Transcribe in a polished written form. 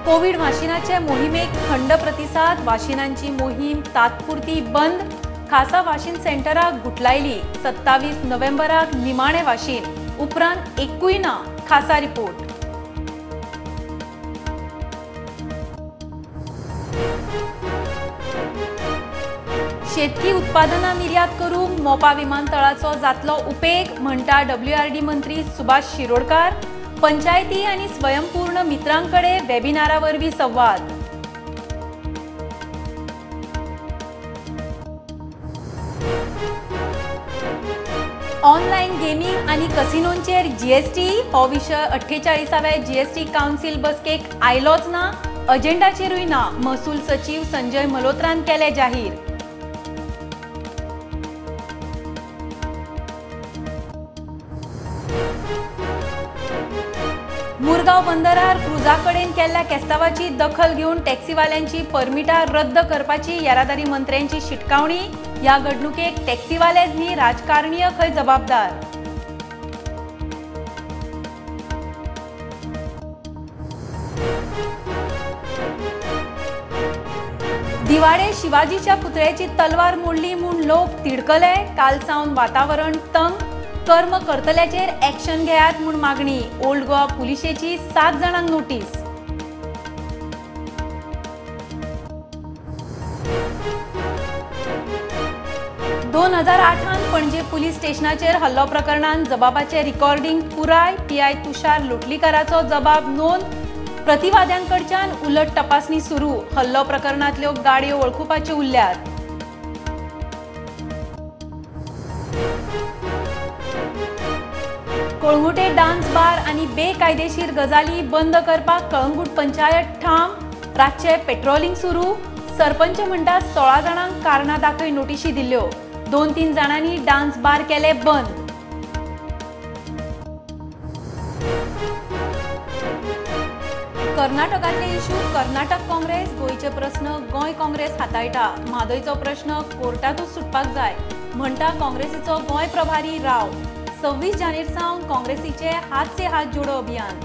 Covid वाशिनाचे मोहिमेक थंड प्रतिसाद। वाशिनांची मोहीम तात्पुरती बंद। खासा वाशीन सेंटराक गुटलायली। 27 नोव्हेंबराक निमाणे वाशीन उपरांत एकूय ना खासा रिपोर्ट। शेतकी उत्पादनां निर्यात करूंक मोपा विमानतळाचो जातलो उपेग म्हणटा WRD मंत्री सुभाष शिरोडकार। पंचायती आणि स्वयंपूर्ण मित्रांकडे वेबिनारावरवी संवाद। ऑनलाइन गेमिंग आणि कसिनोंचेर GST हो विषय 48व्या GST काउन्सिल बसकेक आयलोच ना। अजेंडाचेरूय ना। महसूल सचिव संजय मल्होत्रान केले जाहीर। मुरगांव बंदरार क्रुजाकडेन केल्ल्या केस्तावाची दखल घेवन टॅक्सीवाल्यांची परमिटां रद्द करपाची येरादारी मंत्र्यांची शिटकावणी। ह्या घडणुकेक टॅक्सीवालेच न्ही राजकारणीय खंय जबाबदार। दिवाडे शिवाजीच्या पुतळ्याची तलवार मोडली म्हूण लोक तिडकले। काल सावन वातावरण तंग। कर्म करतल्याचेर ॲक्शन घेयात म्हूण मागणी। ओल्ड गोवा पुलिशेची 7 जाणांक नोटीस। दोन 2008 पणजे पुलीस स्टेशनाचेर हल्लो प्रकरणात जबाबाचे रिकॉर्डिंग पुराय। PI तुषार लोटलीकाराचो जबाब नोंद। प्रतिवाद्यांकडच्यान उलट तपासणी सुरू। हल्लो प्रकरणातल्यो गाडयो वळखुपाच्यो उरल्यात। कळंगुटे डान्स बार आणि बेकायदेशीर गजाली बंद करपाक कळंगूट पंचायत ठाम। रातचे पेट्रोलिंग सुरू। सरपंच म्हणटा 16 जाणांक कारणां दाखय नोटीशी दिल्ल्यो। 2-3 जाणांनी डान्स बार केले बंद। कर्नाटकातले इशू कर्नाटक काँग्रेस। गोयचे प्रश्न गोंय काँग्रेस हाताळटा। म्हादयचो प्रश्न कोर्टातूच सुटपाक जाय म्हणटा काँग्रेसीचो गोंय प्रभारी राव। 26 जानेर सावन काँग्रेसीचे हात से हात जोडो अभियान।